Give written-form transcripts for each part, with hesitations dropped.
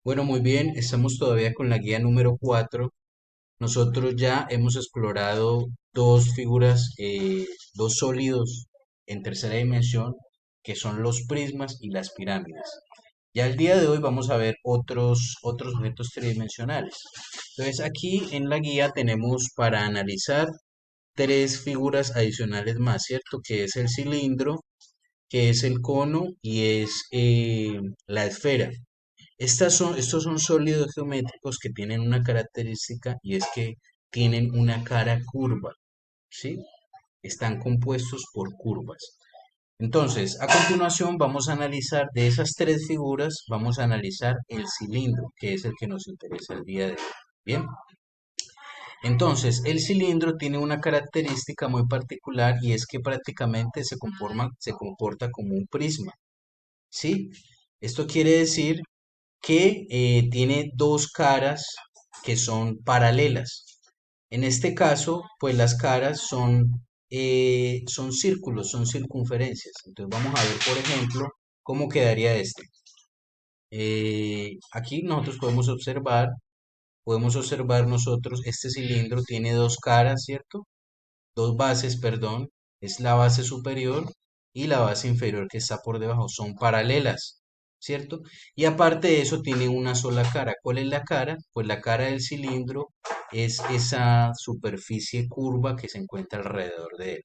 Bueno, muy bien, estamos todavía con la guía número 4. Nosotros ya hemos explorado dos figuras, dos sólidos en tercera dimensión, que son los prismas y las pirámides. Ya el día de hoy vamos a ver otros objetos tridimensionales. Entonces aquí en la guía tenemos para analizar tres figuras adicionales más, ¿cierto? Que es el cilindro, que es el cono y es la esfera. Estos son sólidos geométricos que tienen una característica y es que tienen una cara curva, ¿sí? Están compuestos por curvas. Entonces, a continuación vamos a analizar de esas tres figuras, vamos a analizar el cilindro, que es el que nos interesa el día de hoy. Bien, entonces el cilindro tiene una característica muy particular y es que prácticamente se comporta como un prisma, ¿sí? Esto quiere decir que tiene dos caras que son paralelas. En este caso, pues las caras son círculos, son circunferencias. Entonces vamos a ver, por ejemplo, cómo quedaría este. Aquí nosotros podemos observar nosotros, este cilindro tiene dos caras, ¿cierto? Dos bases, perdón, es la base superior y la base inferior que está por debajo, son paralelas, ¿cierto? Y aparte de eso tiene una sola cara. ¿Cuál es la cara? Pues la cara del cilindro es esa superficie curva que se encuentra alrededor de él.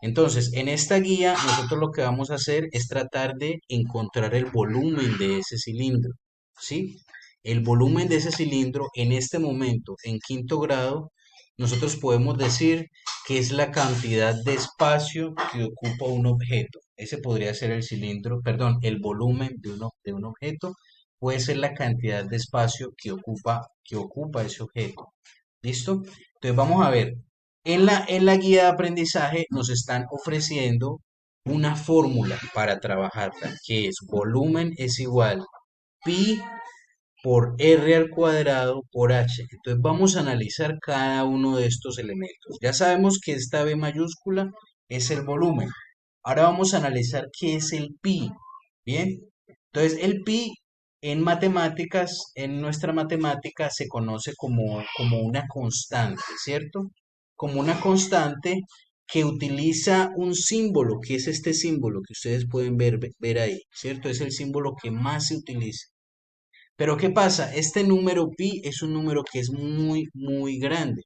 Entonces, en esta guía nosotros lo que vamos a hacer es tratar de encontrar el volumen de ese cilindro, ¿sí? El volumen de ese cilindro en este momento, en quinto grado, nosotros podemos decir que es la cantidad de espacio que ocupa un objeto. Ese podría ser el cilindro, perdón, el volumen de un objeto puede ser la cantidad de espacio que ocupa ese objeto. ¿Listo? Entonces vamos a ver. En la guía de aprendizaje nos están ofreciendo una fórmula para trabajarla, que es volumen es igual pi por r al cuadrado por h. Entonces vamos a analizar cada uno de estos elementos. Ya sabemos que esta B mayúscula es el volumen. Ahora vamos a analizar qué es el pi. Bien. Entonces el pi en matemáticas, en nuestra matemática se conoce como una constante, ¿cierto? Como una constante que utiliza un símbolo, que es este símbolo que ustedes pueden ver ahí, ¿cierto? Es el símbolo que más se utiliza. Pero ¿qué pasa? Este número pi es un número que es muy, muy grande.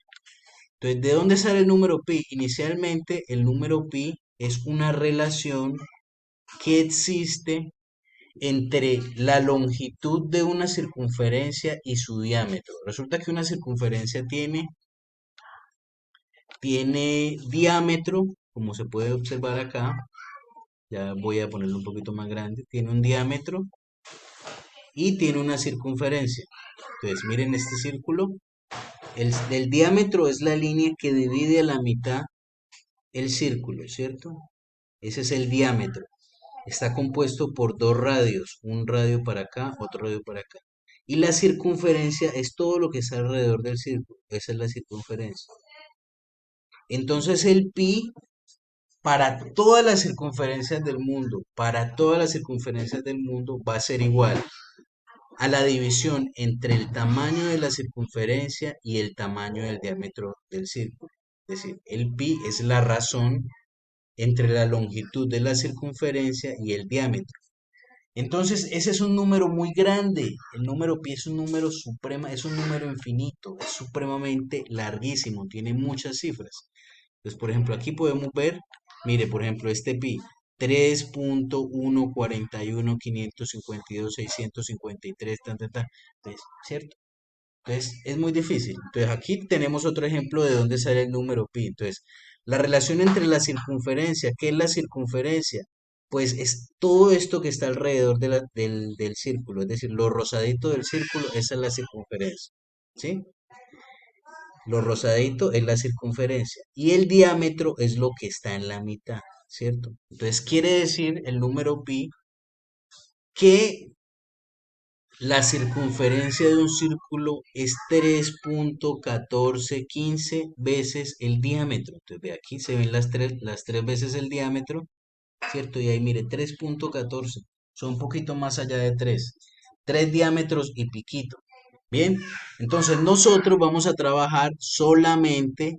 Entonces, ¿de dónde sale el número pi? Inicialmente, el número pi es una relación que existe entre la longitud de una circunferencia y su diámetro. Resulta que una circunferencia tiene diámetro, como se puede observar acá. Ya voy a ponerlo un poquito más grande. Tiene un diámetro y tiene una circunferencia. Entonces, miren este círculo. El diámetro es la línea que divide a la mitad el círculo, ¿cierto? Ese es el diámetro. Está compuesto por dos radios, un radio para acá, otro radio para acá. Y la circunferencia es todo lo que está alrededor del círculo. Esa es la circunferencia. Entonces el pi para todas las circunferencias del mundo, para todas las circunferencias del mundo va a ser igual a la división entre el tamaño de la circunferencia y el tamaño del diámetro del círculo. Es decir, el pi es la razón entre la longitud de la circunferencia y el diámetro. Entonces, ese es un número muy grande. El número pi es un número suprema, es un número infinito, es supremamente larguísimo, tiene muchas cifras. Entonces, por ejemplo, aquí podemos ver, mire, por ejemplo, este pi, 3.141.552.653, tan, tan, tan. Entonces, ¿cierto? Entonces, es muy difícil. Entonces, aquí tenemos otro ejemplo de dónde sale el número pi. Entonces, la relación entre la circunferencia, ¿qué es la circunferencia? Pues es todo esto que está alrededor del círculo, es decir, lo rosadito del círculo, esa es la circunferencia, ¿sí? Lo rosadito es la circunferencia y el diámetro es lo que está en la mitad, ¿cierto? Entonces, quiere decir el número pi que la circunferencia de un círculo es 3.1415 veces el diámetro. Entonces, ve aquí se ven las tres veces el diámetro, ¿cierto? Y ahí mire, 3.14, son un poquito más allá de 3. 3 diámetros y piquito. Bien, entonces nosotros vamos a trabajar solamente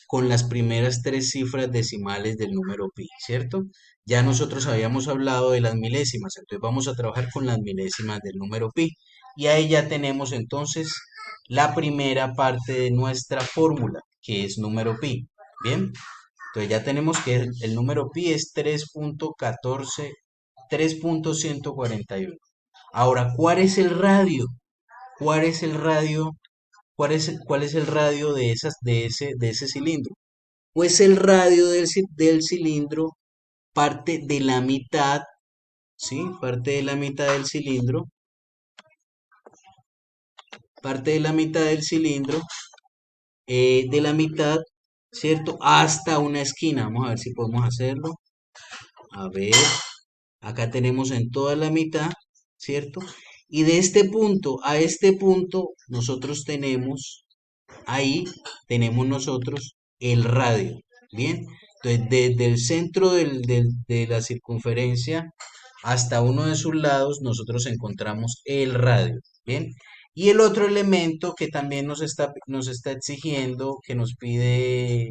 con las primeras tres cifras decimales del número pi, ¿cierto? Ya nosotros habíamos hablado de las milésimas, entonces vamos a trabajar con las milésimas del número pi. Y ahí ya tenemos entonces la primera parte de nuestra fórmula, que es número pi. Bien, entonces ya tenemos que el número pi es 3.14, 3.141. Ahora, ¿cuál es el radio? ¿Cuál es el radio? ¿Cuál es el radio de ese cilindro? Pues el radio del cilindro parte de la mitad, ¿sí? Parte de la mitad del cilindro, parte de la mitad del cilindro, de la mitad, ¿cierto? Hasta una esquina. Vamos a ver si podemos hacerlo. A ver, acá tenemos en toda la mitad, ¿cierto? Y de este punto a este punto, nosotros tenemos, ahí tenemos nosotros el radio, ¿bien? Entonces, desde el centro de la circunferencia hasta uno de sus lados, nosotros encontramos el radio, ¿bien? Y el otro elemento que también nos está exigiendo, que nos pide,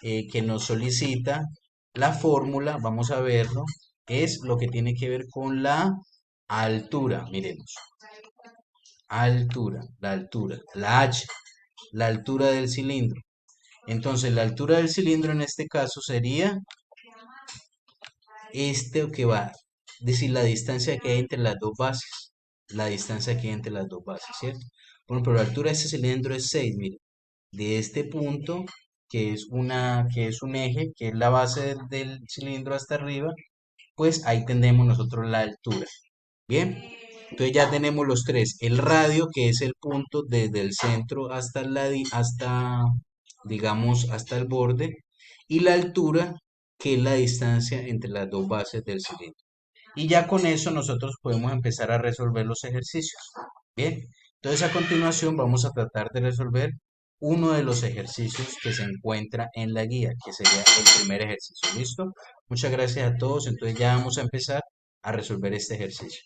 que nos solicita la fórmula, vamos a verlo, es lo que tiene que ver con la altura, miremos, altura, la H, la altura del cilindro. Entonces, la altura del cilindro en este caso sería este que va, es decir, la distancia que hay entre las dos bases. La distancia que hay entre las dos bases, ¿cierto? Bueno, pero la altura de este cilindro es 6, mire. De este punto, que es un eje, que es la base del cilindro hasta arriba, pues ahí tenemos nosotros la altura. Bien, entonces ya tenemos los tres. El radio, que es el punto desde el centro digamos, hasta el borde. Y la altura, que es la distancia entre las dos bases del cilindro. Y ya con eso nosotros podemos empezar a resolver los ejercicios. Bien, entonces a continuación vamos a tratar de resolver uno de los ejercicios que se encuentra en la guía, que sería el primer ejercicio. ¿Listo? Muchas gracias a todos. Entonces ya vamos a empezar a resolver este ejercicio.